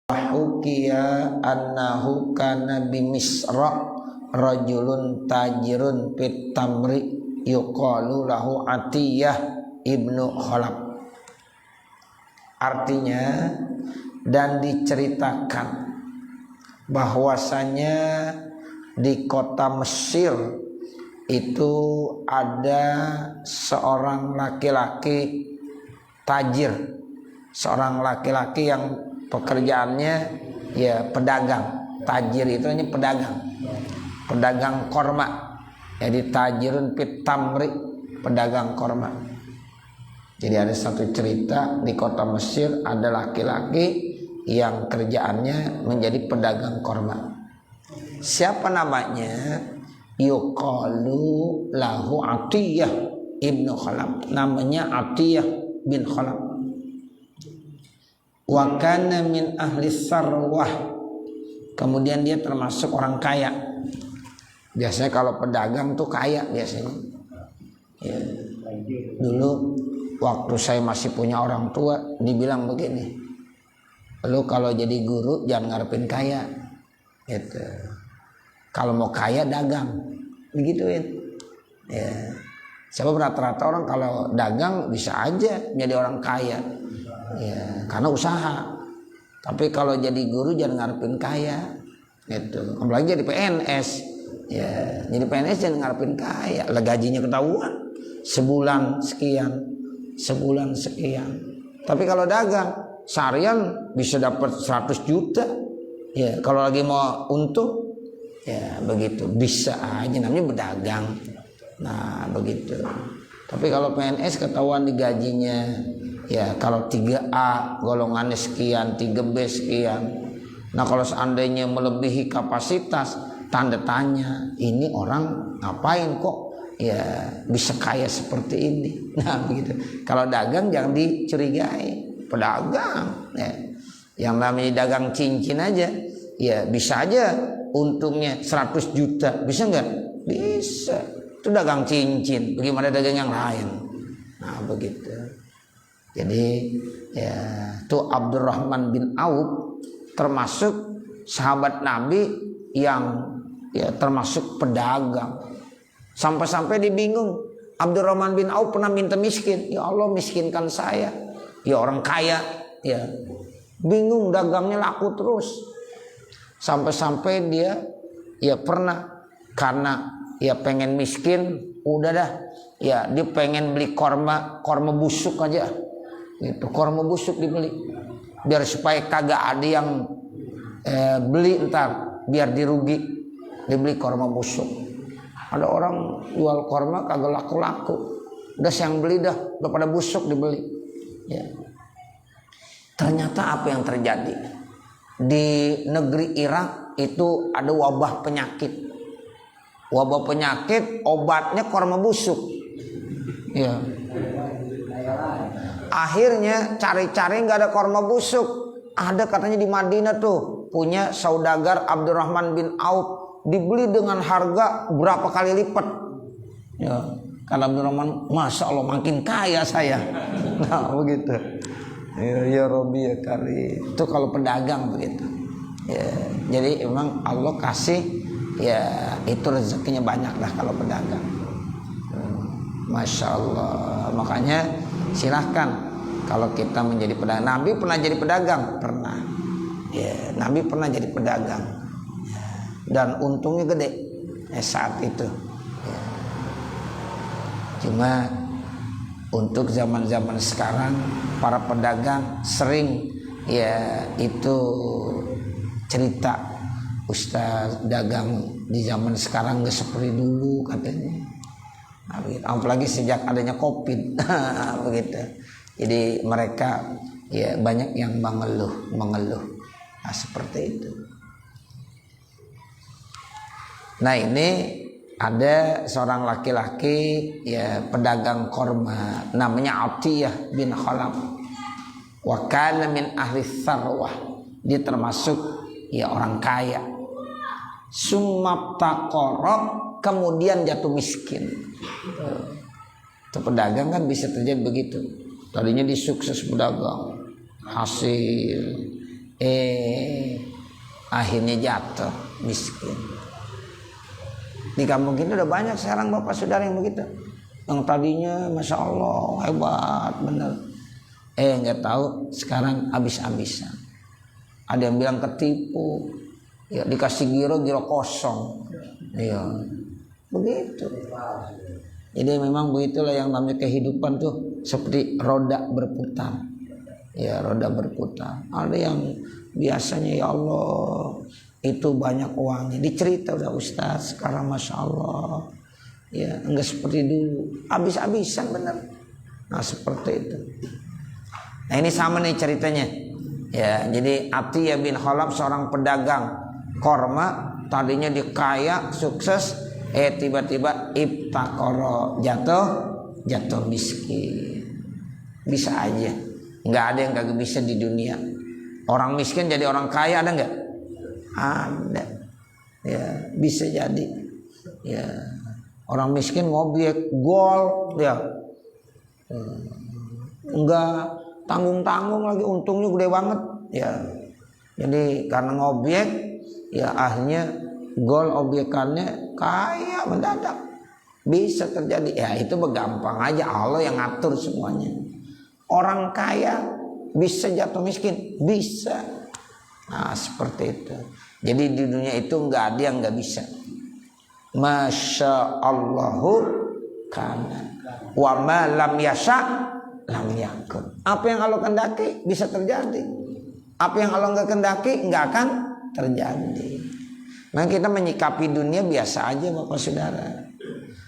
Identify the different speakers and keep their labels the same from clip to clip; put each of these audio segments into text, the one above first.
Speaker 1: Hukiya annahu kana bimisra rajulun tajirun fit tamri yuqalu lahu Atiyah ibnu Khalaf. Artinya, dan diceritakan bahwasanya di kota Mesir itu ada seorang laki-laki tajir, seorang laki-laki yang pekerjaannya ya pedagang. Tajir itu hanya pedagang korma. Jadi tajirun fit tamri, pedagang korma. Jadi ada satu cerita di kota Mesir ada laki-laki yang kerjaannya menjadi pedagang korma. Siapa namanya? Yuqalu lahu Atiyah ibnu Khalaf. Namanya Atiyah bin Khalaf. Wa kana min ahli sarwah. Kemudian dia termasuk orang kaya. Biasanya kalau pedagang tuh kaya biasanya. Ya. Dulu waktu saya masih punya orang tua dibilang begini, lu kalau jadi guru jangan ngarepin kaya gitu. Kalau mau kaya dagang, begituin ya. Sebab rata-rata orang kalau dagang bisa aja jadi orang kaya ya, karena usaha. Tapi kalau jadi guru jangan ngarepin kaya gitu. Apalagi jadi PNS ya, jadi PNS jangan ngarepin kaya lah, gajinya ketahuan sebulan sekian. Tapi kalau dagang seharian bisa dapat 100 juta ya, kalau lagi mau untung ya begitu, bisa aja, namanya berdagang. Nah begitu. Tapi kalau PNS ketahuan di gajinya ya, kalau 3A golongannya sekian, 3B sekian. Nah kalau seandainya melebihi kapasitas, tanda tanya, ini orang ngapain kok ya bisa kaya seperti ini. Nah begitu. Kalau dagang jangan dicurigai, pedagang ya. Yang namanya dagang cincin aja ya bisa aja untungnya 100 juta, bisa nggak? Bisa. Itu dagang cincin, bagaimana dagang yang lain. Nah begitu. Jadi ya tuh Abdurrahman bin Auf termasuk sahabat Nabi yang ya termasuk pedagang. Sampai-sampai dibingung, Abdurrahman bin Auf pernah minta miskin, ya Allah miskinkan saya. Ya orang kaya ya. Bingung, dagangnya laku terus. Sampai-sampai dia ya pernah karena ya pengen miskin, udah dah ya dia pengen beli korma busuk aja gitu, korma busuk dibeli biar supaya kagak ada yang beli, ntar biar dirugi, dibeli korma busuk. Ada orang jual korma kagak laku-laku, udah yang beli dah udah pada busuk dibeli ya. Ternyata apa yang terjadi di negeri Irak itu ada wabah penyakit. Wabah penyakit obatnya korma busuk. Ya. Akhirnya cari-cari nggak ada korma busuk. Ada katanya di Madinah tuh punya saudagar Abdurrahman bin Auf, dibeli dengan harga berapa kali lipat. Ya. Karena Abdurrahman, masya Allah makin kaya saya. Nah begitu. Ya Robi ya kali. Itu kalau pedagang begitu. Ya, jadi emang Allah kasih ya itu rezekinya banyak lah kalau pedagang. Masya Allah. Makanya silahkan kalau kita menjadi pedagang. Nabi pernah jadi pedagang, pernah. Ya, Nabi pernah jadi pedagang. Ya, dan untungnya gede saat itu. Ya. Cuma untuk zaman-zaman sekarang para pedagang sering ya itu cerita, Ustaz dagang di zaman sekarang gak seperti dulu katanya. Nah, apalagi sejak adanya COVID. Begitu. Jadi mereka ya banyak yang mengeluh. Nah, seperti itu. Nah, ini ada seorang laki-laki ya pedagang korma namanya Atiyah bin Khalaf. Wa kana min ahli sarwah. Dia termasuk ya orang kaya. Summa taqara, kemudian jatuh miskin. Itu pedagang kan bisa terjadi begitu. Tadinya dia sukses pedagang, hasil akhirnya jatuh miskin. Di kampung kita udah banyak sekarang bapak saudara yang begitu, yang tadinya masya Allah hebat bener, nggak tahu sekarang habis-habisan. Ada yang bilang ketipu, ya dikasih giro kosong, ya begitu. Jadi memang begitulah yang namanya kehidupan tuh seperti roda berputar. Ya roda berputar. Ada yang biasanya ya Allah itu banyak uangnya, dicerita udah Ustaz sekarang masya Allah ya enggak seperti dulu, habis-habisan bener. Nah seperti itu. Nah ini sama nih ceritanya ya. Jadi Atiyah bin Khalaf seorang pedagang korma, tadinya dia kaya sukses, tiba-tiba ibtakoro, jatuh miskin. Bisa aja, nggak ada yang kagak bisa di dunia. Orang miskin jadi orang kaya ada nggak? Ada, ya bisa jadi. Ya orang miskin ngobek gol, ya enggak tanggung-tanggung lagi, untungnya gede banget, ya. Jadi karena ngobek, ya akhirnya gol obyekannya kaya mendadak, bisa terjadi. Ya itu gampang aja, Allah yang ngatur semuanya. Orang kaya bisa jatuh miskin, bisa. Nah seperti itu. Jadi di dunia itu nggak ada yang nggak bisa. Masya Allahu kana wa ma lam yasha lam yakun. Apa yang Allah kendaki bisa terjadi. Apa yang Allah nggak kendaki nggak akan terjadi. Nah kita menyikapi dunia biasa aja bapak saudara.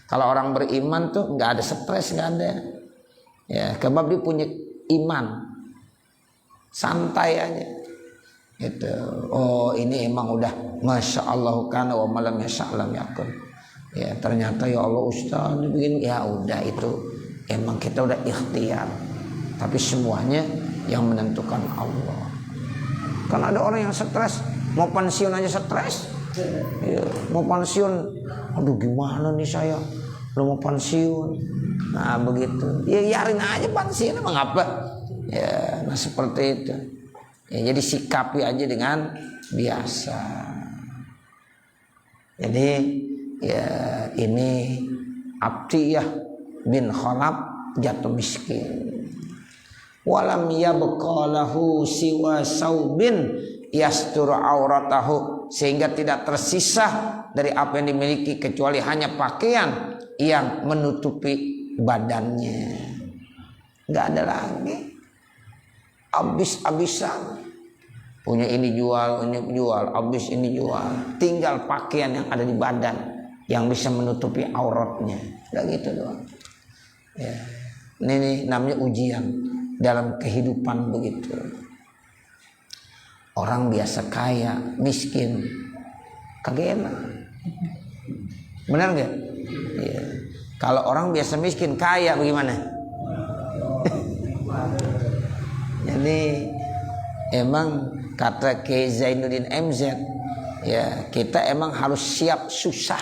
Speaker 1: Kalau orang beriman tuh nggak ada stres, nggak ada. Ya kebab dia punya iman, santai aja. Gitu. Oh ini emang udah masya Allah kana wa malam yasha lam yakun. Ya ternyata ya Allah Ustaz begini, ya udah itu emang kita udah ikhtiar. Tapi semuanya yang menentukan Allah. Kan ada orang yang stres, mau pensiun aja stres. Ya, mau pensiun, aduh gimana nih saya, belum mau pensiun. Nah begitu. Ya yarin aja pensiun, emang apa? Ya, nah seperti itu. Ya, jadi sikapi aja dengan biasa. Jadi ya ini Atiyah bin Khalaf jatuh miskin. Walam yabqa lahu siwa saubin yastur auratahu, sehingga tidak tersisa dari apa yang dimiliki kecuali hanya pakaian yang menutupi badannya. Enggak ada lagi. Habis-habisan. Punya ini jual, ini jual, habis ini jual. Tinggal pakaian yang ada di badan yang bisa menutupi auratnya. Udah gitu doang. Ya. Ini namanya ujian dalam kehidupan begitu. Orang biasa kaya, miskin, kagak enak. Benar nggak? Ya. Kalau orang biasa miskin, kaya bagaimana? Jadi emang kata Kiai Zainuddin MZ, ya kita emang harus siap susah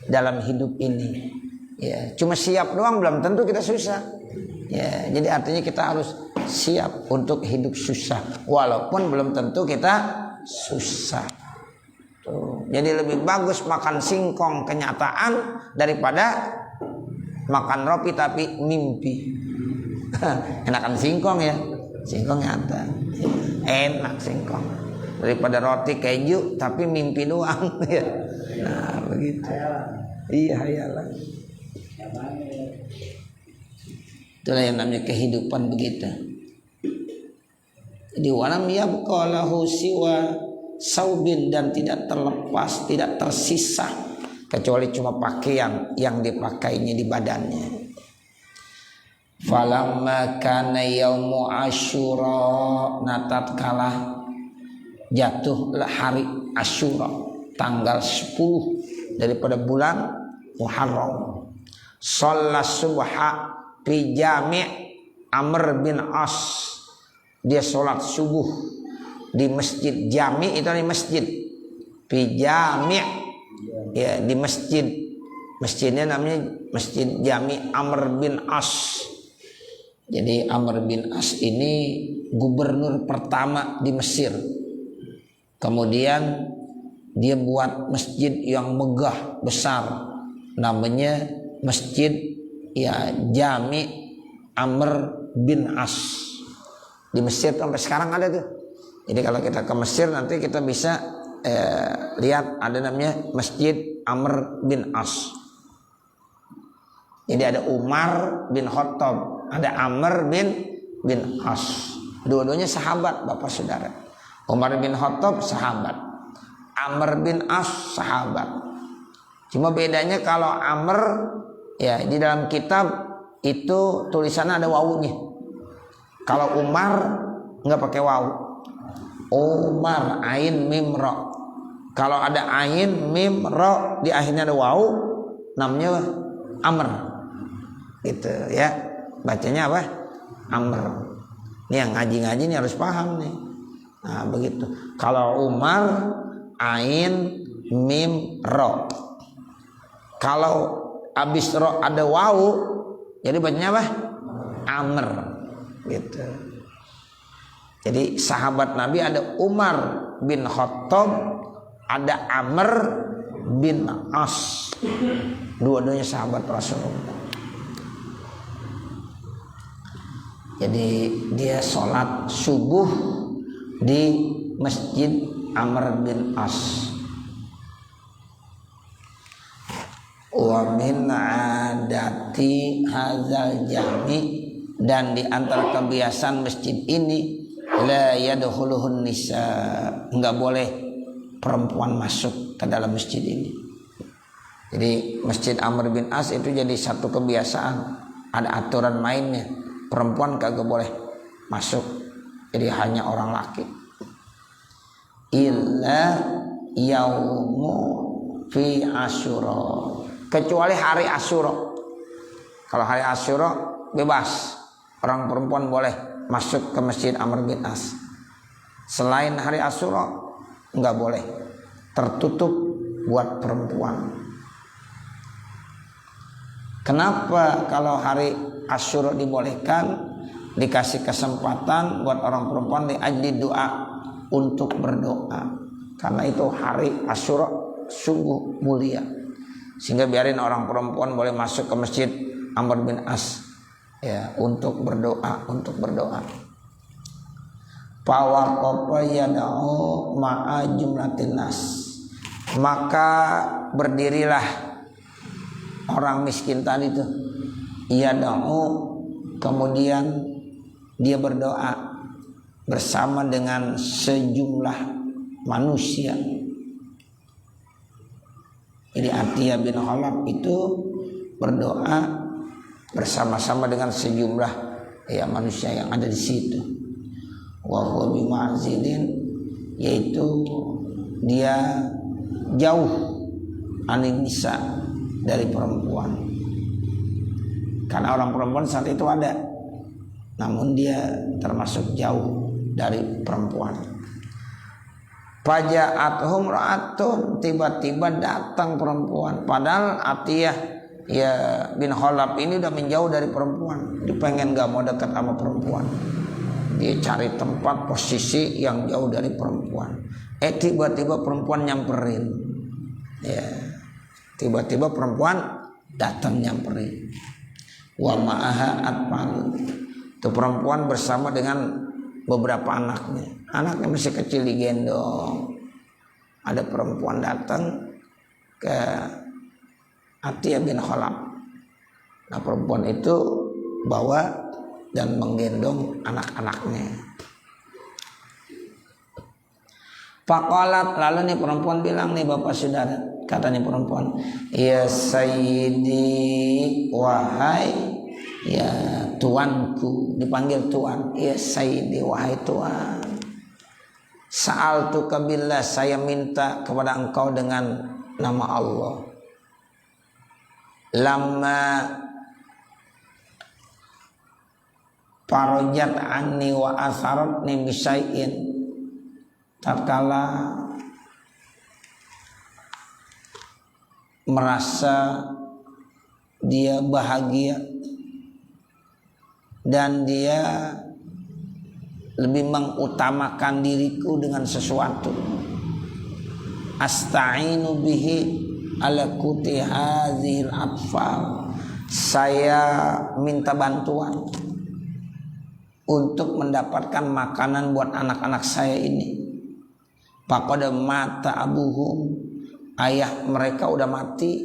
Speaker 1: dalam hidup ini. Ya, cuma siap doang belum tentu kita susah. Ya, jadi artinya kita harus siap untuk hidup susah, walaupun belum tentu kita susah. Tuh. Jadi lebih bagus makan singkong kenyataan daripada makan roti tapi mimpi. Enakan singkong ya, singkong nyata. Enak singkong daripada roti keju tapi mimpi doang. Nah begitu. Iya hayalan. Itulah yang namanya kehidupan begitu. Jadi walam yabqa lahu siwa saubin, dan tidak terlepas, tidak tersisa kecuali cuma pakaian yang dipakainya di badannya. Falamma kana yaumu Asyura, natat kalah jatuhlah hari Asyura tanggal 10 daripada bulan Muharram. Shalla subha fi jami' Amr bin As. Dia sholat subuh di masjid jami', itu di masjid fi jami', ya di masjid. Masjidnya namanya Masjid Jami' Amr bin As. Jadi Amr bin As ini gubernur pertama di Mesir. Kemudian dia buat masjid yang megah besar, namanya Masjid Jami Amr bin As. Di Mesir sampai sekarang ada tuh. Jadi kalau kita ke Mesir nanti kita bisa lihat ada namanya Masjid Amr bin As. Jadi ada Umar bin Khattab, ada Amr bin As. Dua-duanya sahabat, Bapak Saudara. Umar bin Khattab sahabat, Amr bin As sahabat. Cuma bedanya kalau Amr di dalam kitab itu tulisannya ada wawunya. Kalau Umar nggak pakai wawu. Umar ain mim ro. Kalau ada ain mim ro di akhirnya ada wawu, namanya Amr. Gitu ya. Bacanya apa? Amr. Ini yang ngaji-ngaji ini harus paham nih. Nah, begitu. Kalau Umar ain mim ro. Kalau abis ro ada wawu, jadi bacanya apa? Amr. Gitu. Jadi sahabat Nabi ada Umar bin Khattab, ada Amr bin As. Dua-duanya sahabat Rasulullah. Jadi dia sholat subuh di Masjid Amr bin As. Wa min adati hadzal jami, dan di antara kebiasaan masjid ini la yadkhuluhun nisa, enggak boleh perempuan masuk ke dalam masjid ini. Jadi Masjid Amr bin As itu jadi satu kebiasaan, ada aturan mainnya, perempuan kagak boleh masuk, jadi hanya orang laki. Illa yaumu fi Asyura, kecuali hari Asyura. Kalau hari Asyura bebas, orang perempuan boleh masuk ke Masjid Amr bin As. Selain hari Asyura nggak boleh, tertutup buat perempuan. Kenapa kalau hari Asyura dibolehkan, dikasih kesempatan buat orang perempuan diajli doa, untuk berdoa, karena itu hari Asyura sungguh mulia, sehingga biarin orang perempuan boleh masuk ke Masjid Amr bin As untuk berdoa. Fawaqafa yad'u ma'a jumlatin nas, maka berdirilah orang miskin tadi itu, yad'u, kemudian dia berdoa bersama dengan sejumlah manusia. Jadi Atiyah bin Khalaf itu berdoa bersama-sama dengan sejumlah manusia yang ada di situ. Wa huwa bima'zilin, yaitu dia jauh anin nisa, dari perempuan. Karena orang perempuan saat itu ada, namun dia termasuk jauh dari perempuan. Faja'athum ra'atun, tiba-tiba datang perempuan. Padahal Atiyah bin Khalaf ini udah menjauh dari perempuan. Dia pengen gak mau dekat sama perempuan. Dia cari tempat posisi yang jauh dari perempuan. Tiba-tiba perempuan nyamperin. Tiba-tiba perempuan datang nyamperin. Wa ma'aha atfal, itu perempuan bersama dengan beberapa anaknya. Anaknya masih kecil digendong. Ada perempuan datang ke Atiyah bin Khalaf. Nah, perempuan itu bawa dan menggendong anak-anaknya. Faqalat, lalu nih perempuan bilang nih Bapak Saudara, kata nih perempuan, ya sayyidi, wahai tuanku, dipanggil tuan, ya sayyidi, wahai tuan. Sa'altu kabillah, saya minta kepada engkau dengan nama Allah. Lama farajat anni wa atharatni bisyai'in, tatkala merasa dia bahagia dan dia lebih mengutamakan diriku dengan sesuatu. asta'inu bihi ala kuti hadzil atfal. Saya minta bantuan untuk mendapatkan makanan buat anak-anak saya ini. Faqad mata abuhum, ayah mereka udah mati,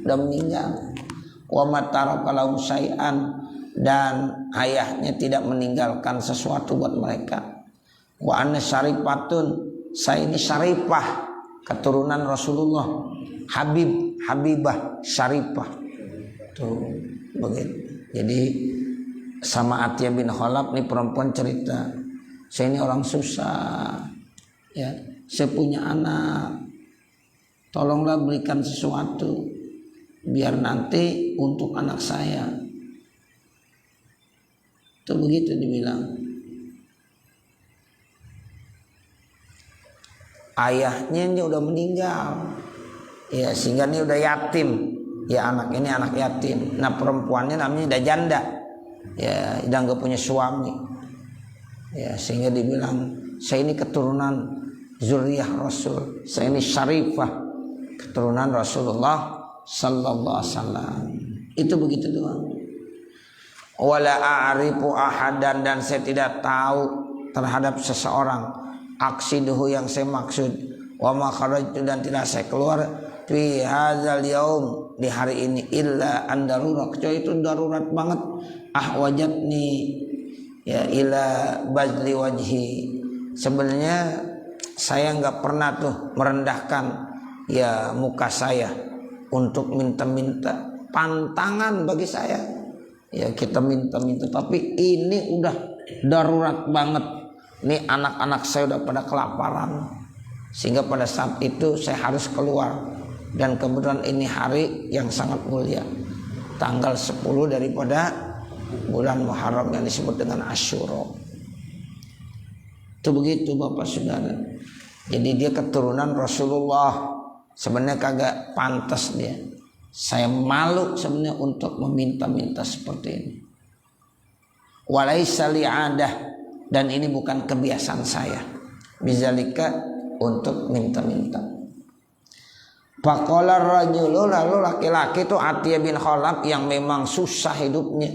Speaker 1: udah meninggal. Wa mataraka lahum syai'an, dan ayahnya tidak meninggalkan sesuatu buat mereka. Wa ana syarifatun, saya ini syarifah, keturunan Rasulullah. Habibah syarifah. Tuh begitu. Jadi sama Atiyah bin Khalaf nih perempuan cerita, saya ini orang susah, ya, saya punya anak, tolonglah berikan sesuatu biar nanti untuk anak saya. Tuh begitu dibilang. Ayahnya ini udah meninggal, ya, sehingga ini udah yatim, ya, anak ini anak yatim. Nah perempuannya namanya udah janda, ya, udah nggak punya suami, ya, sehingga dibilang saya ini keturunan zuriyah Rasul, saya ini syarifah, keturunan Rasulullah sallallahu alaihi wasallam. Itu begitu doang. Wala a'rifu ahadan, dan saya tidak tahu terhadap seseorang, aksiduhu yang saya maksud, wa ma kharajtu, dan tidak saya keluar fi hadzal yaum, di hari ini, illa an darurat, kecuali itu darurat banget, ahwajatni ya ila bazli wajhi. Sebenarnya saya enggak pernah tuh merendahkan ya muka saya untuk minta-minta, pantangan bagi saya ya kita minta-minta, tapi ini udah darurat banget. Nih anak-anak saya udah pada kelaparan, sehingga pada saat itu saya harus keluar. Dan kebetulan ini hari yang sangat mulia, tanggal 10 daripada bulan Muharram yang disebut dengan Asyura. Itu begitu Bapak Saudara. Jadi dia keturunan Rasulullah. Sebenarnya kagak pantas dia. Saya malu sebenarnya untuk meminta-minta seperti ini. Walaisa li'adah, dan ini bukan kebiasaan saya. Bizalika, untuk minta-minta. Faqala rajulu, lalu laki-laki itu Atiyah bin Khalaf yang memang susah hidupnya,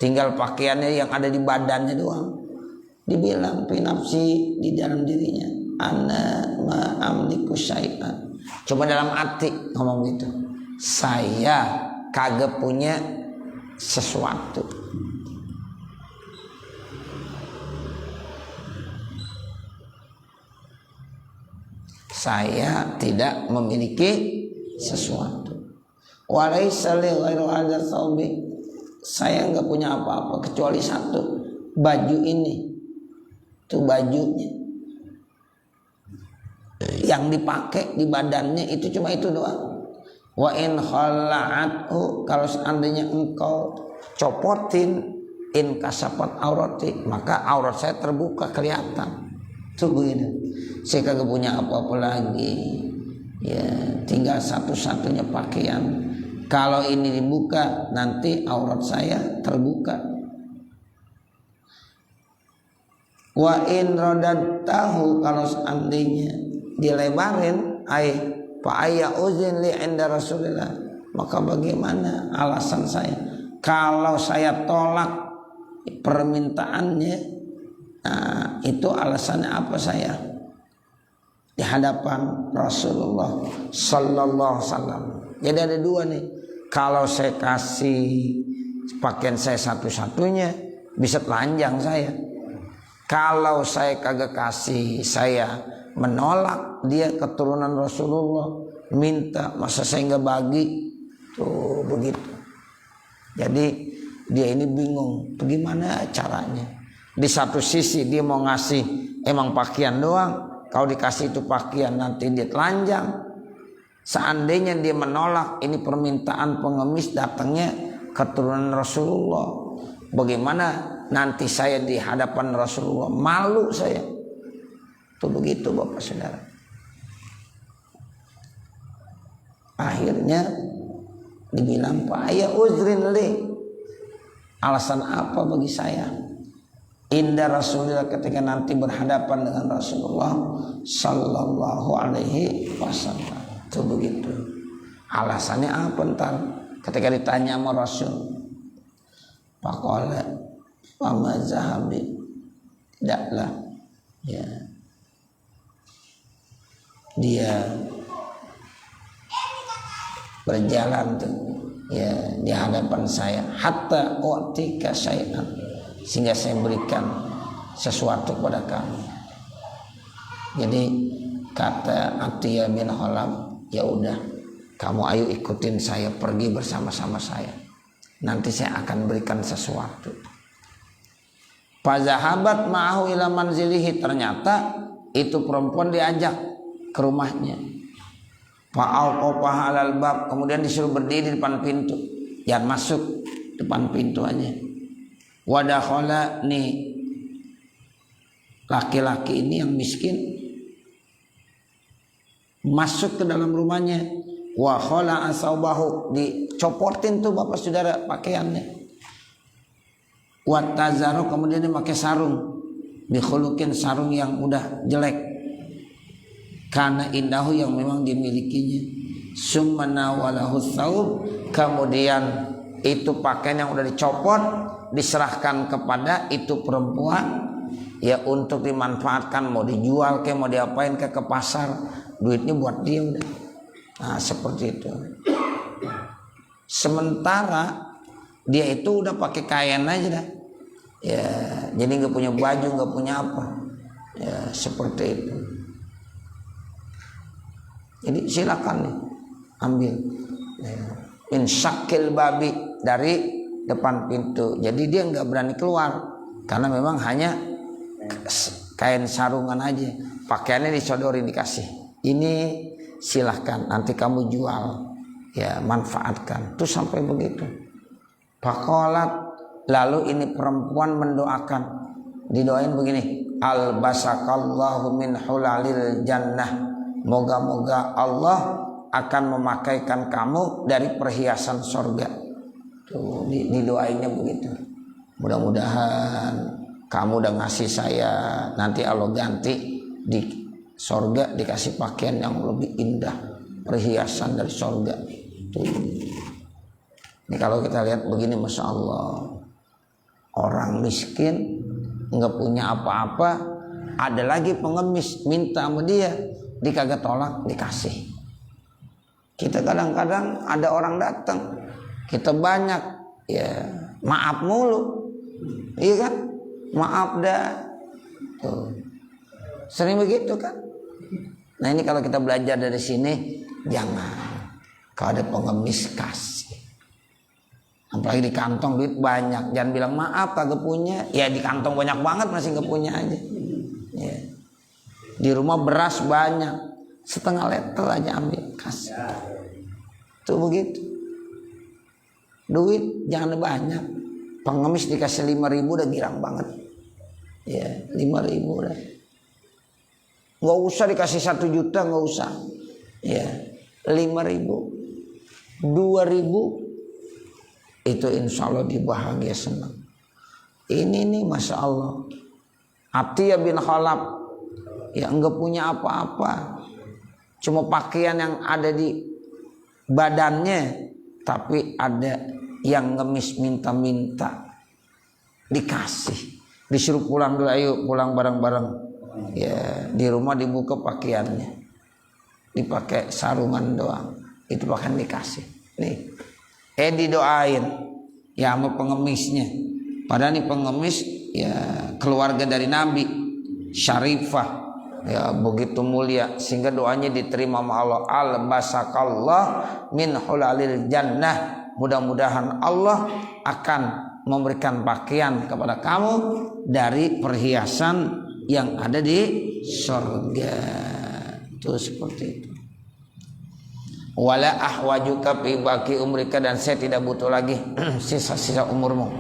Speaker 1: tinggal pakaiannya yang ada di badannya doang. Dibilang fi nafsi, di dalam dirinya, ana ma amliku syai'an. Coba dalam hati ngomong gitu, saya kagak punya sesuatu. Saya tidak memiliki sesuatu. Walaisa li ghairu hadzal thawbi, saya enggak punya apa-apa kecuali satu, baju ini. Itu bajunya yang dipakai di badannya, itu cuma itu doang. Wa in khala'athu, kalau seandainya engkau copotin, in kasafat aurati, maka aurat saya terbuka, kelihatan. Tuh begini, saya kagak punya apa-apa lagi, ya, tinggal satu-satunya pakaian. Kalau ini dibuka, nanti aurat saya terbuka. Wa in radadtahu, kalau seandainya dilebarin, fa ayya uzin li inda Rasulillah, maka bagaimana alasan saya kalau saya tolak permintaannya? Nah, itu alasannya apa saya di hadapan Rasulullah sallallahu alaihi wasallam. Jadi ada dua nih, kalau saya kasih pakaian saya satu-satunya bisa telanjang saya. Kalau saya kagak kasih, saya menolak, dia keturunan Rasulullah, minta, masa saya nggak bagi? Tuh begitu. Jadi dia ini bingung, bagaimana caranya? Di satu sisi dia mau ngasih emang pakaian doang, kalau dikasih itu pakaian nanti dia telanjang. Seandainya dia menolak, ini permintaan pengemis, datangnya keturunan Rasulullah, bagaimana nanti saya di hadapan Rasulullah, malu saya. Tuh begitu Bapak Saudara. Akhirnya dibilang, Pak, ya uzrin li, alasan apa bagi saya? inda Rasulullah, ketika nanti berhadapan dengan Rasulullah sallallahu alaihi wasallam. Itu begitu. Alasannya apa ntar ketika ditanya sama Rasul? Faqala fama zahabi, tidaklah ya dia berjalan tuh ya di hadapan saya hatta u'tika syai'an, sehingga saya berikan sesuatu kepada kamu. Jadi kata Atiyah bin Khalaf, ya udah kamu ayo ikutin saya, pergi bersama-sama saya, nanti saya akan berikan sesuatu. Fazahabat ma'ahu ila manzilihi, ternyata itu perempuan diajak ke rumahnya. Fa'alqafaha alal bab, kemudian disuruh berdiri di depan pintu, jangan masuk, depan pintu aja. Wadakhala, nih laki-laki ini yang miskin masuk ke dalam rumahnya. Wa khala asaubahu, dicopotin tuh bapak saudara pakaiannya. Wa tazaru, kemudian dia pakai sarung, dikhulukin sarung yang udah jelek, karena indahu yang memang dimilikinya. Summa nawalahu thawb, kemudian itu pakaian yang udah dicopot diserahkan kepada itu perempuan ya untuk dimanfaatkan, mau dijual ke mau diapain ke pasar, duitnya buat dia udah. Nah seperti itu. Sementara dia itu udah pakai kain aja dah ya, jadi nggak punya baju, nggak punya apa ya, seperti itu. Jadi silakan nih ambil ya. Min syakil babi, dari depan pintu. Jadi dia nggak berani keluar karena memang hanya kain sarungan aja, pakaiannya disodorin, dikasih ini silahkan nanti kamu jual ya, manfaatkan tuh sampai begitu. Faqalat, lalu ini perempuan mendoakan, didoain begini, albasakallahu min hulalil jannah, moga-moga Allah akan memakaikan kamu dari perhiasan surga. Tuh didoainnya begitu. Mudah-mudahan kamu udah ngasih saya, nanti Allah ganti di surga dikasih pakaian yang lebih indah, perhiasan dari surga. Tuh. Ini kalau kita lihat begini, masya Allah, orang miskin nggak punya apa-apa, ada lagi pengemis minta sama dia, dikagak tolak, dikasih. Kita kadang-kadang ada orang datang, kita banyak ya maaf mulu, iya kan, maaf dah. Tuh. Sering begitu kan. Nah ini kalau kita belajar dari sini, jangan, kalau ada pengemis kasih. Apalagi di kantong duit banyak, jangan bilang maaf kagak punya. Ya di kantong banyak banget masih nggak punya aja ya. Di rumah beras banyak, setengah liter aja ambil kasih. Tuh begitu. Duit jangan banyak. Pengemis dikasih 5.000 udah girang banget ya, 5.000 udah. Nggak usah dikasih 1 juta, nggak usah ya, 5.000, 2.000 itu insya Allah dibahagia senang. Ini nih masya Allah, Atiyah bin Khalaf ya nggak punya apa-apa, cuma pakaian yang ada di badannya, tapi ada yang ngemis minta-minta, dikasih, disuruh pulang dulu, ayo pulang bareng-bareng. Ya di rumah dibuka pakaiannya, dipakai sarungan doang, itu pakaian dikasih nih, didoain ya sama pengemisnya. Padahal nih pengemis ya keluarga dari Nabi, syarifah ya, begitu mulia sehingga doanya diterima sama Allah. Albasakallah min hulalil jannah, mudah-mudahan Allah akan memberikan pakaian kepada kamu dari perhiasan yang ada di surga. Itu seperti itu. Wala ahwajuka fi baqi umrika, dan saya tidak butuh lagi sisa-sisa umurmu,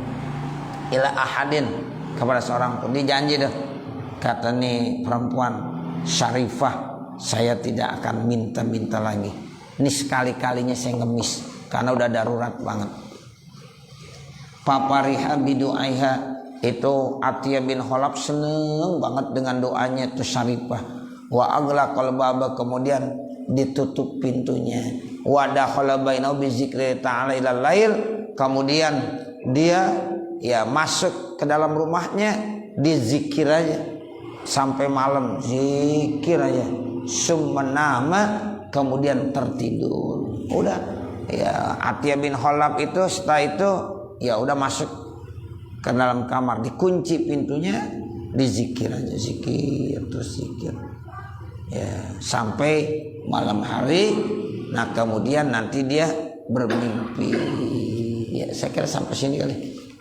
Speaker 1: ila ahadin, kepada seorang pun. Dijanji dah, kata nih perempuan syarifah, saya tidak akan minta-minta lagi. Ini sekali-kalinya saya ngemis karena udah darurat banget. Papariha bidu'aiha, Itu Atiyah bin Khalaf seneng banget dengan doanya itu Syarifah. Wa aghlaqal baba, kemudian ditutup pintunya. Wa dakhala bainahu bi dzikri ta'ala ilal lail, kemudian dia ya masuk ke dalam rumahnya, dizikir aja sampai malam, zikir aja. Summa nama, kemudian tertidur. Udah ya, Atiyah bin Khalaf itu setelah itu ya udah masuk ke dalam kamar, dikunci pintunya, dizikir aja, zikir terus zikir ya sampai malam hari. Nah kemudian nanti dia bermimpi ya, saya kira sampai sini kali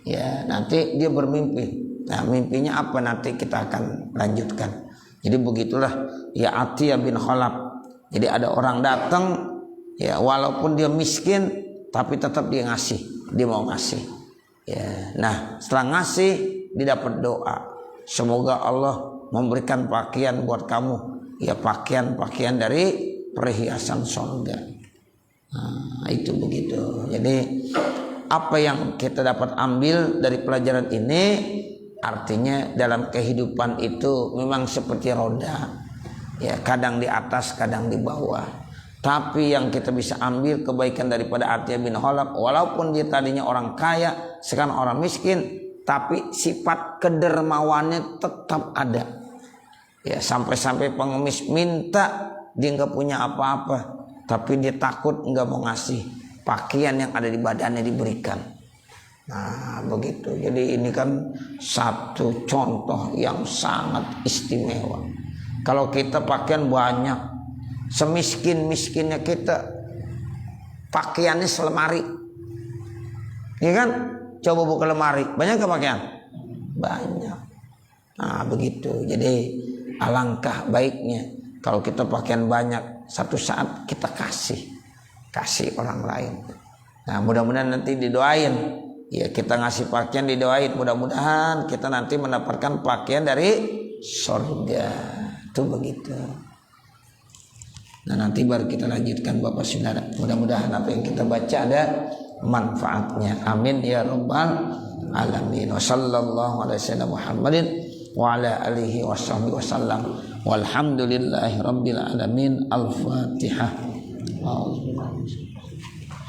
Speaker 1: ya, nanti dia bermimpi. Nah mimpinya apa nanti kita akan lanjutkan. Jadi begitulah ya Atiyah bin Khalaf. Jadi ada orang datang ya, walaupun dia miskin tapi tetap dia ngasih, dia mau ngasih ya. Nah setelah ngasih dia dapat doa, semoga Allah memberikan pakaian buat kamu ya, pakaian dari perhiasan surga. Nah, itu begitu. Jadi apa yang kita dapat ambil dari pelajaran ini, artinya dalam kehidupan itu memang seperti roda ya, kadang di atas kadang di bawah. Tapi yang kita bisa ambil kebaikan daripada Atiyah bin Khalaf, walaupun dia tadinya orang kaya, sekarang orang miskin, tapi sifat kedermawannya tetap ada ya, sampai-sampai pengemis minta, dia nggak punya apa-apa, tapi dia takut nggak mau ngasih, pakaian yang ada di badannya diberikan. Nah begitu. Jadi ini kan satu contoh yang sangat istimewa. Kalau kita pakaian banyak, semiskin-miskinnya kita, pakaiannya selemari, ya kan? Coba buka lemari, banyak ke pakaian? Banyak. Nah begitu. Jadi alangkah baiknya kalau kita pakaian banyak, satu saat kita kasih orang lain. Nah mudah-mudahan nanti didoain ya, kita ngasih pakaian didoain, mudah-mudahan kita nanti mendapatkan pakaian dari surga. Itu begitu. Nah nanti baru kita lanjutkan Bapak Saudara. Mudah-mudahan apa yang kita baca ada manfaatnya. Amin ya rabbal alamin. Wassallallahu ala sayyidina Muhammadin wa ala alihi washabbihi wasallam. Walhamdulillahi rabbil alamin. Al-Fatihah.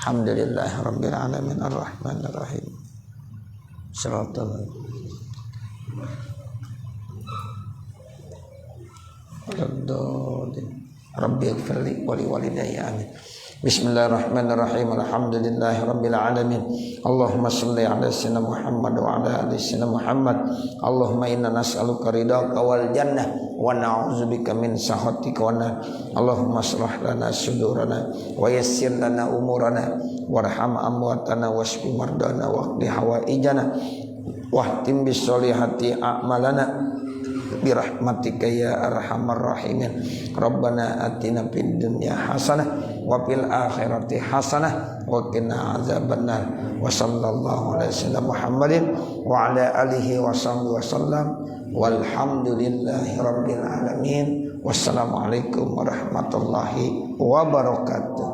Speaker 1: Alhamdulillahi rabbil alamin arrahmanir rahim. Shiratal Rabbi ighfirli wa li walidayya amin. Bismillahirrahmanirrahim. Alhamdulillahi rabbil alamin. Allahumma shalli ala sayyidina Muhammad wa ala ali sayyidina Muhammad. Allahumma inna nas'aluka ridhaka wal jannah wa na'udzubika min sakhatika wan nar. Allahumma shrah lana sudurana wa yassir lana umurana warham amwatana washfi mardana waqdi hawaijana wahtim bis solihati a'malana birahmatika ya arhamar rahimin. Rabbana atina fid dunya hasanah wa fil akhirati hasanah wa qina azabannar. Wa sallallahu ala sayyidina Muhammadin wa ala alihi wa sahbihi wasallam. Walhamdulillahi rabbil alamin. Wassalamualaikum warahmatullahi wabarakatuh.